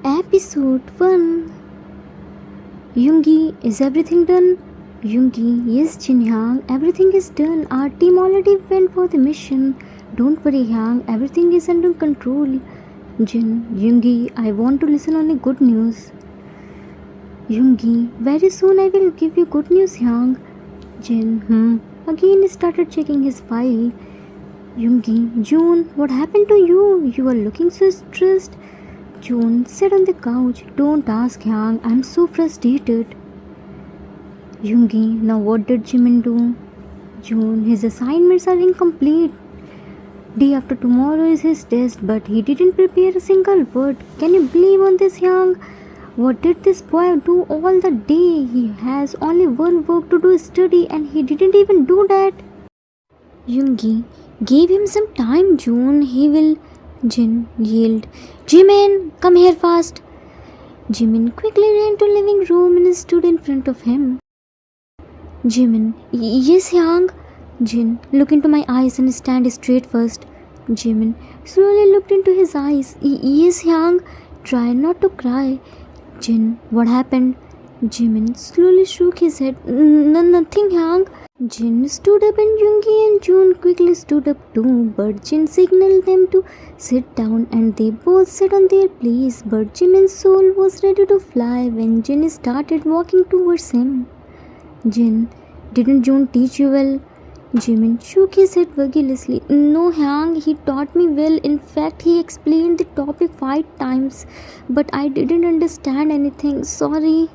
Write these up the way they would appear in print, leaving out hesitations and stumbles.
Episode 1. Yoongi, is everything done? Yoongi, yes, Jin Hyang, everything is done. Our team already went for the mission. Don't worry, Hyang, everything is under control. Jin, Yoongi, I want to listen only good news. Yoongi, very soon I will give you good news, Hyang. Jin, again started checking his file. Yoongi, June, what happened to you? You are looking so stressed. June sat on the couch. Don't ask, Hyang. I'm so frustrated. Yoongi, now what did Jimin do? June, his assignments are incomplete. Day after tomorrow is his test, but he didn't prepare a single word. Can you believe on this, Hyang? What did this boy do all the day? He has only one work to do, study, and he didn't even do that. Yoongi, give him some time, June. He will. Jin yelled, Jimin, come here fast. Jimin quickly ran to living room and stood in front of him. Jimin, yes, Hyang. Jin, look into my eyes and stand straight first. Jimin slowly looked into his eyes. Yes, Hyang. Try not to cry. Jin, what happened? Jimin slowly shook his head. Nothing, Hyang. Jin stood up and Yoongi and June quickly stood up too, but Jin signaled them to sit down and they both sat on their place. But Jimin's soul was ready to fly when Jin started walking towards him. Jin, didn't June teach you well? Jimin shook his head vigorously. No, Hyang, he taught me well. In fact, he explained the topic 5 times, but I didn't understand anything. Sorry.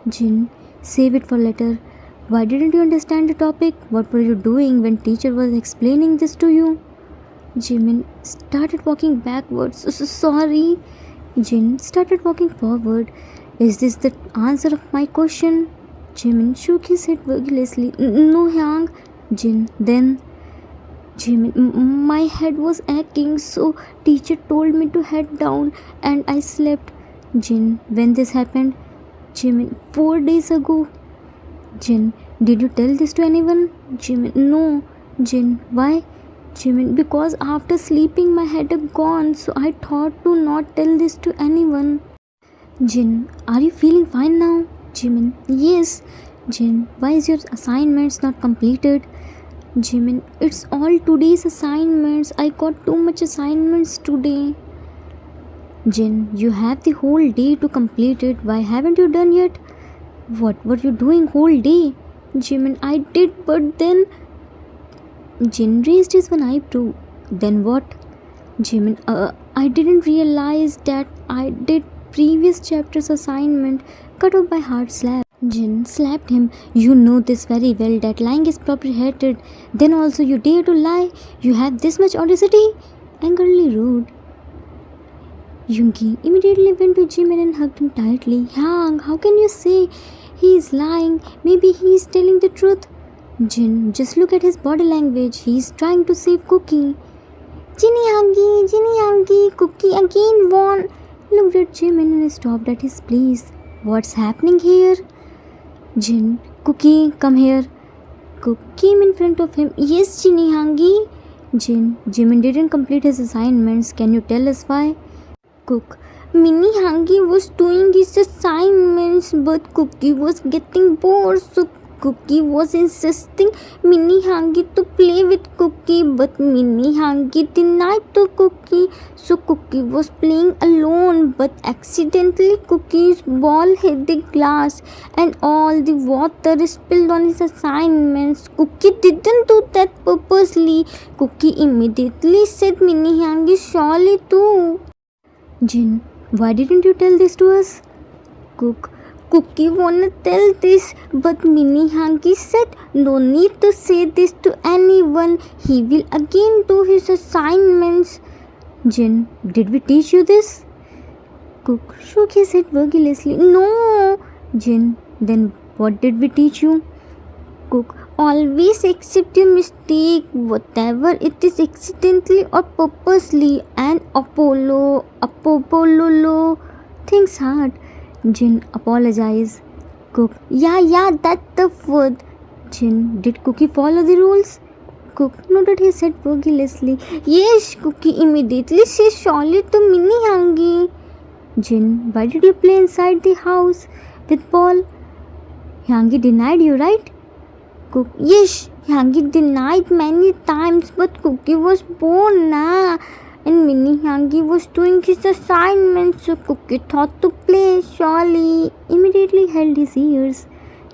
Jin, save it for later. Why didn't you understand the topic? What were you doing when teacher was explaining this to you? Jimin started walking backwards. Sorry. Jin started walking forward. Is this the answer of my question? Jimin shook his head vigorously. No, Hyang. Jin, then. Jimin, my head was aching, so teacher told me to head down and I slept. Jin, when this happened? Jimin, 4 days ago. Jin, did you tell this to anyone? Jimin, no. Jin, why? Jimin, because after sleeping my headache gone, so I thought to not tell this to anyone. Jin, are you feeling fine now? Jimin, yes. Jin, why is your assignments not completed? Jimin, it's all today's assignments. I got too much assignments today. Jin, you have the whole day to complete it. Why haven't you done yet? What were you doing whole day? Jimin, I did, but then. Jin raised his one eyebrow. Then what? Jimin, I didn't realize that I did previous chapter's assignment. Cut off by hard slap. Jin slapped him. You know this very well that lying is prohibited. Then also you dare to lie. You have this much audacity? Angrily rude. Yoongi immediately went to Jimin and hugged him tightly. Hyang, how can you say he is lying? Maybe he is telling the truth. Jin, just look at his body language. He is trying to save Cookie. Jinny, Cookie again won. Looked at Jimin and stopped at his place. What's happening here? Jin, Cookie, come here. Cook came in front of him. Yes, Jinny Hangi. Jin, Jimin didn't complete his assignments. Can you tell us why? Cook, Minnie Hangi was doing his assignments, but Cookie was getting bored, so Cookie was insisting Minnie Hangi to play with Cookie, but Minnie Hangi denied to Cookie, so Cookie was playing alone, but accidentally Cookie's ball hit the glass and all the water spilled on his assignments. Cookie didn't do that purposely. Cookie immediately said Minnie Hangi surely too. Jin, why didn't you tell this to us? Cook, Cookie wanna tell this, but Minnie Hangi said no need to say this to anyone. He will again do his assignments. Jin, did we teach you this? Cook shook his head vigorously. No. Jin, then what did we teach you? Cook, always accept your mistake, whatever it is, accidentally or purposely, and Apollo, things hard. Jin, apologize. Cook, yeah, that's the word. Jin, did Cookie follow the rules? Cook nodded his head vigorously. Yes, Cookie immediately says surely to Minnie Hangi. Jin, why did you play inside the house with Paul? Hyangi denied you, right? Cook, yes, Hyangi denied many times, but Cookie was born na. And Mini Hyangi was doing his assignment, so Cookie thought to play. Surely immediately held his ears.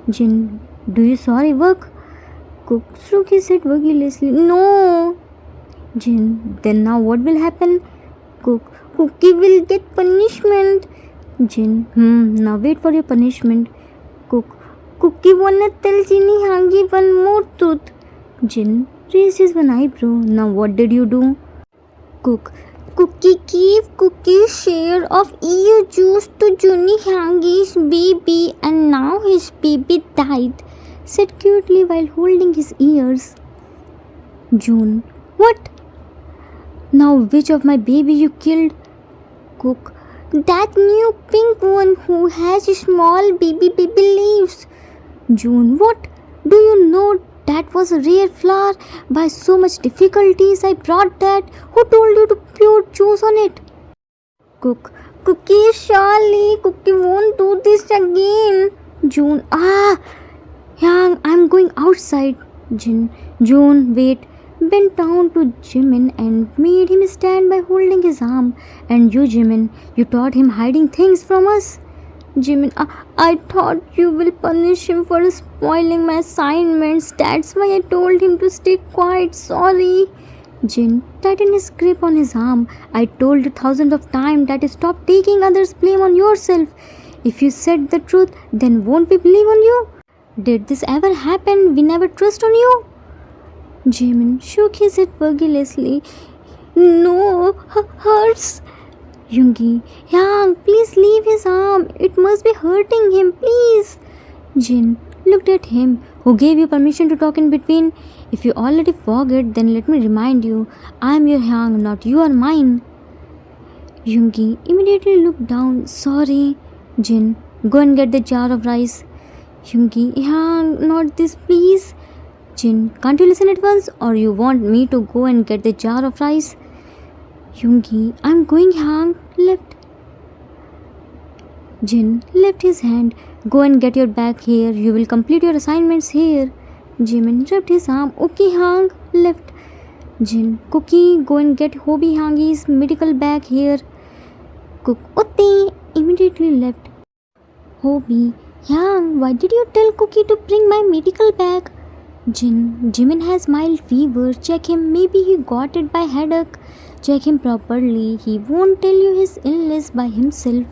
Jin, do you sorry work? Cook shook his head vigorously. No. Jin, then now what will happen? Cook, Cookie will get punishment. Jin, now wait for your punishment. Cook, Cookie wanna tell Ginny Hangi one more truth. Jin raised his one eyebrow. Now what did you do? Cook, Cookie gave Cookie's share of EU juice to Juni Hangi's baby and now his baby died, said cutely while holding his ears. June, what? Now which of my baby you killed? Cook, that new pink one who has small baby leaves. June, what? Do you know that was a rare flower? By so much difficulties I brought that. Who told you to pour juice on it? Cook, Cookie, surely Cookie won't do this again. June, Yang, I'm going outside. June, wait. Bent down to Jimin and made him stand by holding his arm. And you, Jimin, you taught him hiding things from us. Jimin, I thought you will punish him for spoiling my assignments. That's why I told him to stay quiet. Sorry. Jin tightened his grip on his arm. I told you thousands of times that stop taking others' blame on yourself. If you said the truth, then won't we believe on you? Did this ever happen? We never trust on you. Jimin shook his head vigorously. No, hurts. Yoongi, Yang, please leave his arm. It must be hurting him, please. Jin looked at him. Who gave you permission to talk in between? If you already forget, then let me remind you. I am your Yang, not you are mine. Yoongi immediately looked down. Sorry. Jin, go and get the jar of rice. Yoongi, Yang, not this, please. Jin, can't you listen at once, or you want me to go and get the jar of rice? Yoongi, I'm going, Yang. Left. Jin left his hand. Go and get your bag here. You will complete your assignments here. Jimin rubbed his arm. Okay, Yang. Left. Jin, Cookie, go and get Hobie Hangi's medical bag here. Cook, Otte, immediately left. Hobie, Yang, why did you tell Cookie to bring my medical bag? Jin, Jimin has mild fever. Check him. Maybe he got it by headache. Check him properly. He won't tell you his illness by himself.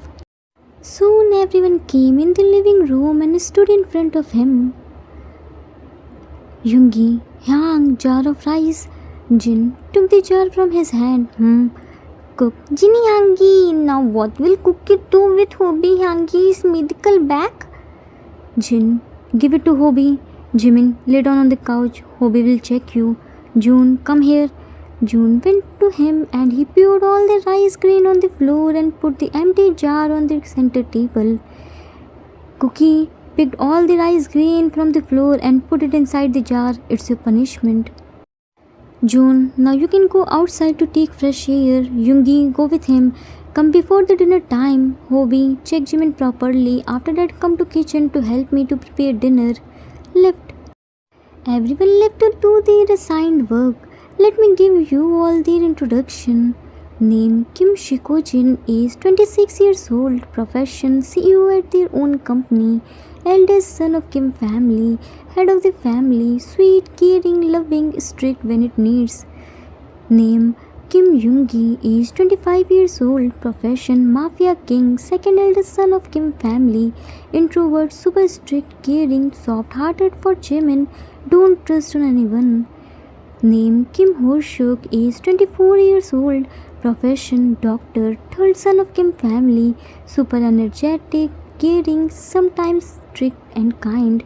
Soon everyone came in the living room and stood in front of him. Yoongi, Yang, jar of rice. Jin took the jar from his hand. Cook, Jinny Hangi, now what will Cookie do with Hobie Hangi's medical bag? Jin, give it to Hobie. Jimin, lay down on the couch. Hobie will check you. June, come here. June went to him and he poured all the rice grain on the floor and put the empty jar on the center table. Cookie picked all the rice grain from the floor and put it inside the jar. It's your punishment. June, now you can go outside to take fresh air. Yoongi, go with him. Come before the dinner time. Hobie, check Jimin properly. After that, come to kitchen to help me to prepare dinner. Left. Everyone left to do their assigned work. Let me give you all their introduction. Name Kim Shiko Jin, age 26 years old, profession CEO at their own company, eldest son of Kim family, head of the family, sweet, caring, loving, strict when it needs. Name Kim Yoongi, age 25 years old, profession Mafia King, second eldest son of Kim family, introvert, super strict, caring, soft-hearted for Jimin, don't trust on anyone. Name Kim Ho-shuk, age 24 years old, profession doctor, third son of Kim family, super energetic, caring, sometimes strict and kind.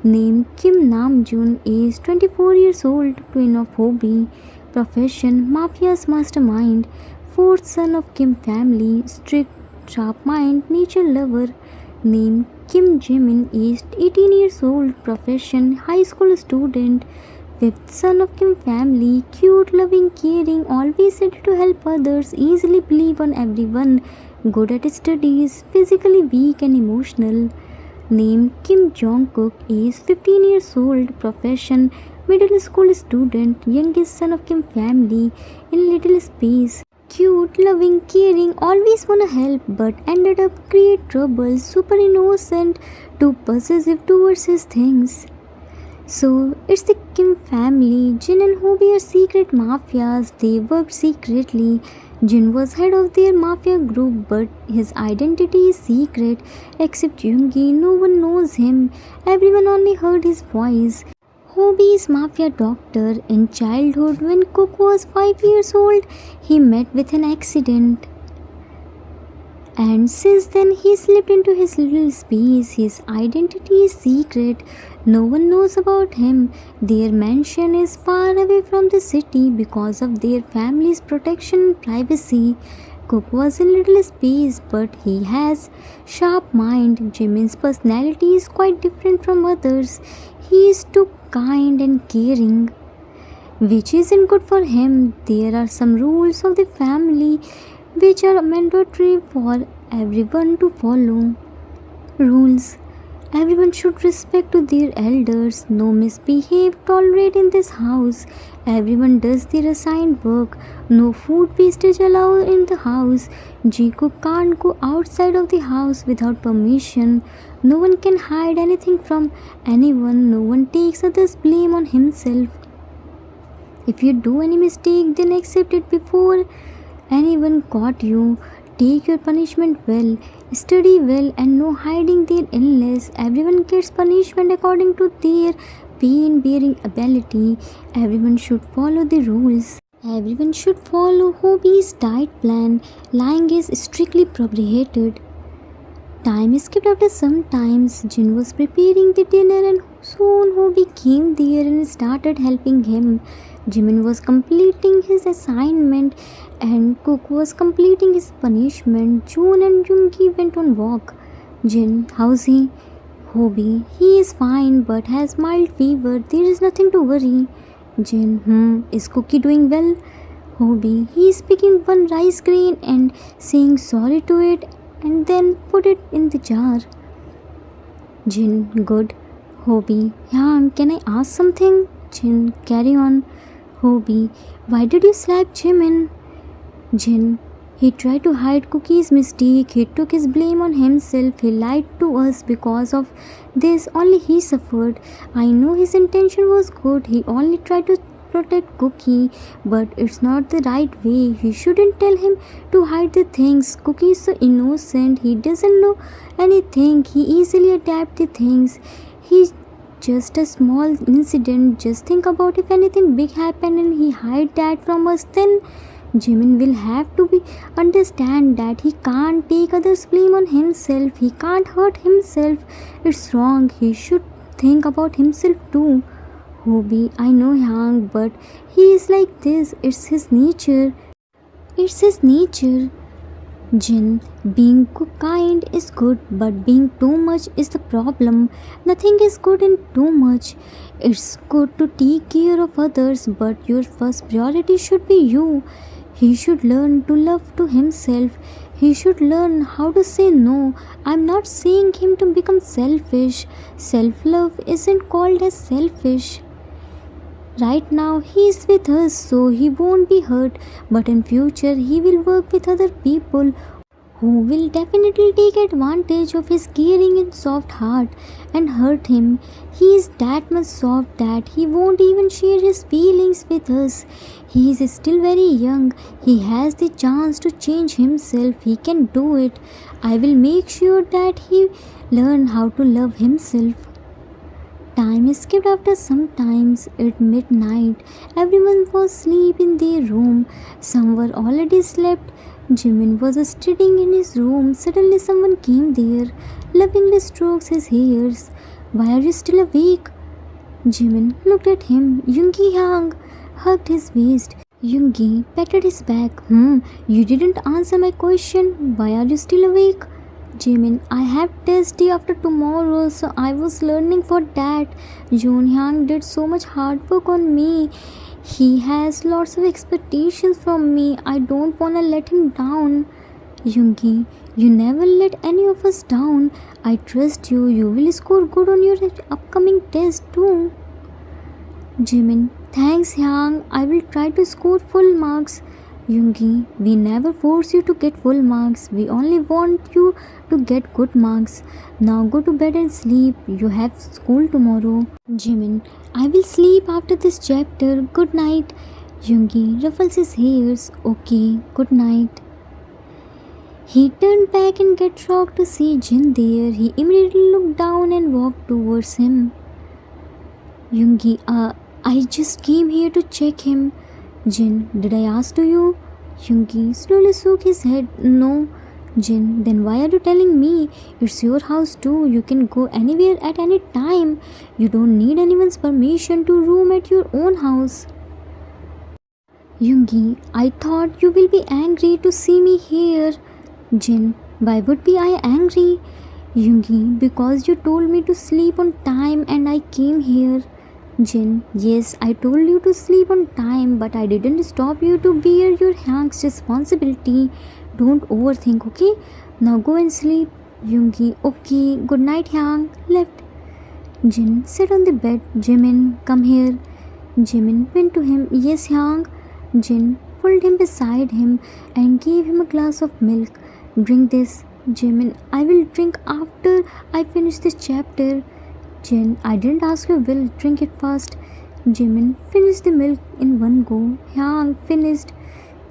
Name Kim Namjoon, age 24 years old, twin of Hobie, profession mafia's mastermind, fourth son of Kim family, strict, sharp mind, nature lover. Name Kim Jimin, aged 18 years old, profession high school student, fifth son of Kim family, cute, loving, caring, always ready to help others, easily believe on everyone, good at studies, physically weak and emotional. Name Kim Jong-kook, is 15 years old, profession middle school student, youngest son of Kim family in little space. Cute, loving, caring, always wanna help, but ended up create trouble, super innocent, too possessive towards his things. So it's the Kim family. Jin and Hobie are secret mafias. They worked secretly. Jin was head of their mafia group, but his identity is secret. Except Yoongi, no one knows him. Everyone only heard his voice. Hobie is mafia doctor. In childhood, when Cook was 5 years old, he met with an accident. And since then, he slipped into his little space. His identity is secret. No one knows about him. Their mansion is far away from the city because of their family's protection and privacy. Cook was in little space, but he has sharp mind. Jimin's personality is quite different from others. He is too kind and caring, which isn't good for him. There are some rules of the family which are mandatory for everyone to follow. Rules: everyone should respect to their elders. No misbehave tolerate in this house. Everyone does their assigned work. No food wastage allowed in the house. Jiku can't go outside of the house without permission. No one can hide anything from anyone. No one takes others' blame on himself. If you do any mistake, then accept it before anyone caught you. Take your punishment well, study well, and no hiding their illness. Everyone gets punishment according to their pain bearing ability. Everyone should follow the rules. Everyone should follow Hobie's diet plan. Lying is strictly prohibited. Time skipped after some times. Jin was preparing the dinner and soon Hobie came there and started helping him. Jimin was completing his assignment and Cook was completing his punishment. June and Yoongi went on walk. Jin, how's he? Hobie, he is fine but has mild fever. There is nothing to worry. Jin, is Cookie doing well? Hobie, he is picking one rice grain and saying sorry to it and then put it in the jar. Jin, good. Hobie, yeah, can I ask something? Jin, carry on. Hobie, why did you slap Jimin? Jin, he tried to hide Cookie's mistake. He took his blame on himself. He lied to us. Because of this, only he suffered. I know his intention was good. He only tried to protect Cookie, but it's not the right way. He shouldn't tell him to hide the things. Cookie is so innocent. He doesn't know anything. He easily adapts the things. He's just a small incident. Just think about if anything big happened and he hide that from us, then Jimin will have to be understand that he can't take others' blame on himself. He can't hurt himself. It's wrong. He should think about himself too. Hobie, I know Yang, but he is like this. It's his nature. It's his nature. Jin, being kind is good, but being too much is the problem. Nothing is good in too much. It's good to take care of others, but your first priority should be you. He should learn to love to himself. He should learn how to say no. I'm not saying him to become selfish. Self-love isn't called as selfish. Right now he is with us, so he won't be hurt, but in future he will work with other people who will definitely take advantage of his caring and soft heart and hurt him. He is that much soft that he won't even share his feelings with us. He is still very young. He has the chance to change himself. He can do it. I will make sure that he learn how to love himself. Time skipped after some times. At midnight, everyone was asleep in their room. Some were already slept. Jimin was studying in his room. Suddenly someone came there, lovingly strokes his hairs. Why are you still awake? Jimin looked at him. Yoongi Yang hugged his waist. Yoongi patted his back. You didn't answer my question. Why are you still awake? Jimin, I have test day after tomorrow, so I was learning for that. Joon Hyang did so much hard work on me. He has lots of expectations from me. I don't wanna let him down. Yoongi, you never let any of us down. I trust you. You will score good on your upcoming test too. Jimin, thanks Hyang. I will try to score full marks. Yoongi, we never force you to get full marks. We only want you to get good marks. Now go to bed and sleep. You have school tomorrow. Jimin, I will sleep after this chapter. Good night. Yoongi ruffles his hairs. Okay, good night. He turned back and got shocked to see Jin there. He immediately looked down and walked towards him. Yoongi, I just came here to check him. Jin, did I ask to you? Yoongi slowly shook his head. No. Jin, then why are you telling me? It's your house too. You can go anywhere at any time. You don't need anyone's permission to room at your own house. Yoongi, I thought you will be angry to see me here. Jin, why would be I angry? Yoongi, because you told me to sleep on time and I came here. Jin, yes, I told you to sleep on time, but I didn't stop you to bear your Hyang's responsibility. Don't overthink, okay? Now go and sleep. Yoongi, okay, good night, Hyang. Left. Jin sat on the bed. Jimin, come here. Jimin went to him. Yes, Hyang. Jin pulled him beside him and gave him a glass of milk. Drink this. Jimin, I will drink after I finish this chapter. Jin, I didn't ask you, will drink it fast. Jimin finished the milk in one go. Hyang finished.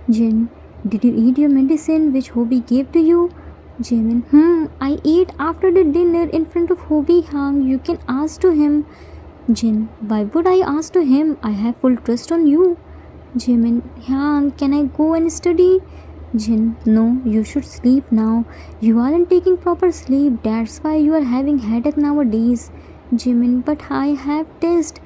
Jin, did you eat your medicine which Hobie gave to you? Jimin, I ate after the dinner in front of Hobie. Hyang, you can ask to him. Jin, why would I ask to him? I have full trust on you. Jimin, Hyang, can I go and study? Jin, no, you should sleep now. You aren't taking proper sleep. That's why you are having headache nowadays. Jimin, but I have test.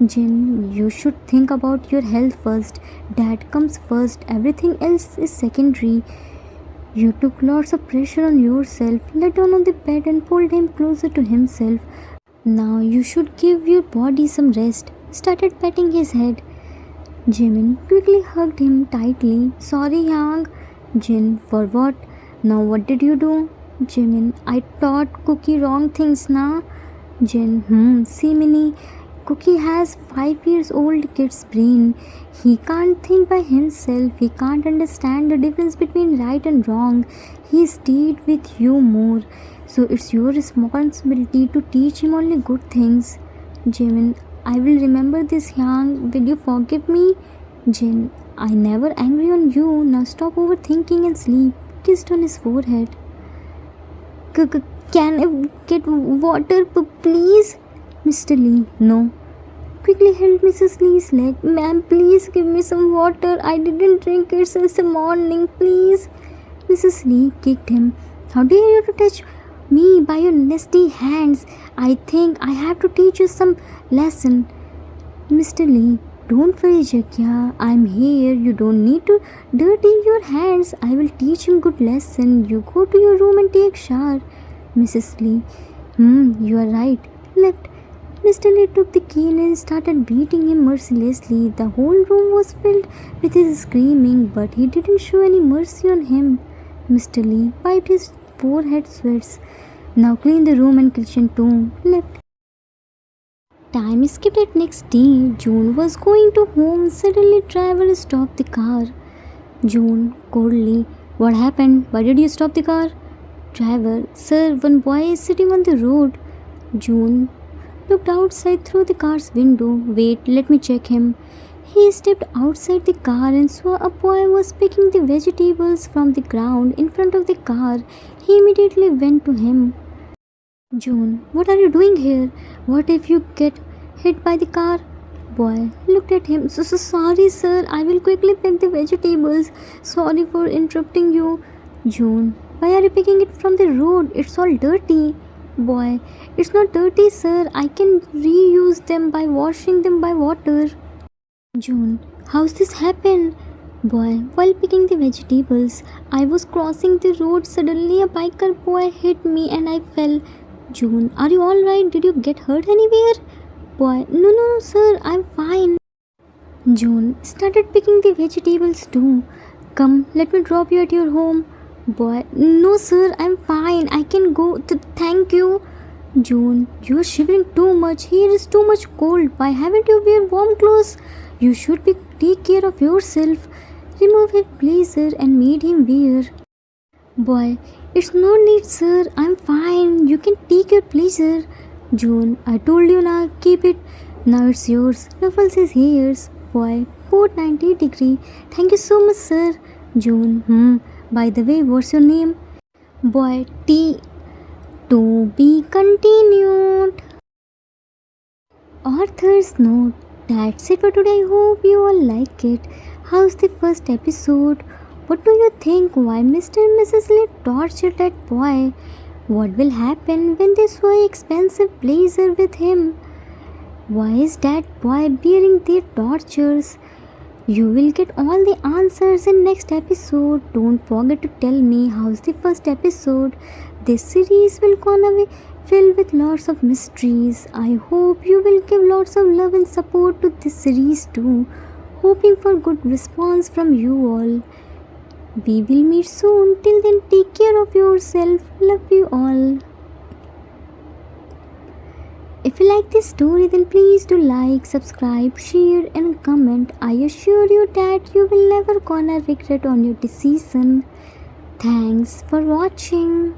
Jin, you should think about your health first. That comes first. Everything else is secondary. You took lots of pressure on yourself, lay down on the bed and pulled him closer to himself. Now you should give your body some rest. Started patting his head. Jimin quickly hugged him tightly. Sorry, Hyang. Jin, for what? Now what did you do? Jimin, I taught Cookie wrong things na. Jin, see Minnie. Cookie has 5 years old kid's brain. He can't think by himself. He can't understand the difference between right and wrong. He stayed with you more. So it's your responsibility to teach him only good things. Jimin, I will remember this, Hyang. Will you forgive me? Jin, I never angry on you. Now stop overthinking and sleep. Kissed on his forehead. Can I get water, please? Mr. Lee, no. Quickly held Mrs. Lee's leg. Ma'am, please give me some water. I didn't drink it since the morning, please. Mrs. Lee kicked him. How dare you to touch me by your nasty hands? I think I have to teach you some lesson. Mr. Lee, don't worry, Jakya. I'm here. You don't need to dirty your hands. I will teach him good lesson. You go to your room and take shower. Mrs. Lee, you are right. Left. Mr. Lee took the cane and started beating him mercilessly. The whole room was filled with his screaming, but he didn't show any mercy on him. Mr. Lee wiped his forehead sweats. Now clean the room and kitchen too. Left. Time skipped at next day. June was going to home. Suddenly driver stopped the car. June coldly, what happened? Why did you stop the car? Driver, sir, one boy is sitting on the road. June looked outside through the car's window. Wait, let me check him. He stepped outside the car and saw a boy was picking the vegetables from the ground in front of the car. He immediately went to him. June, what are you doing here? What if you get hit by the car? Boy looked at him. So sorry, sir. I will quickly pick the vegetables. Sorry for interrupting you. June, why are you picking it from the road? It's all dirty. Boy, it's not dirty, sir. I can reuse them by washing them by water. June, how's this happen? Boy, while picking the vegetables, I was crossing the road. Suddenly a biker boy hit me and I fell. June, are you alright? Did you get hurt anywhere? Boy, no, sir, I'm fine. June started picking the vegetables too. Come, let me drop you at your home. Boy, no sir, I'm fine. I can go. Thank you. June, you're shivering too much. Here is too much cold. Why haven't you wear warm clothes? You should take care of yourself. Remove his blazer and made him wear. Boy, it's no need, sir. I'm fine. You can take your pleasure. June, I told you now. Keep it. Now it's yours. Ruffles his hairs. Boy, port 90-degree. Thank you so much, sir. June, by the way, what's your name? Boy, T. To be continued. Author's note. That's it for today. I hope you all like it. How's the first episode? What do you think? Why Mr. and Mrs. Lee tortured that boy? What will happen when they saw expensive blazer with him? Why is that boy bearing their tortures? You will get all the answers in next episode. Don't forget to tell me how's the first episode. This series will gonna be filled with lots of mysteries. I hope you will give lots of love and support to this series too. Hoping for good response from you all. We will meet soon. Till then, take care of yourself. Love you all. If you like this story, then please do like, subscribe, share and comment. I assure you that you will never gonna regret on your decision. Thanks for watching.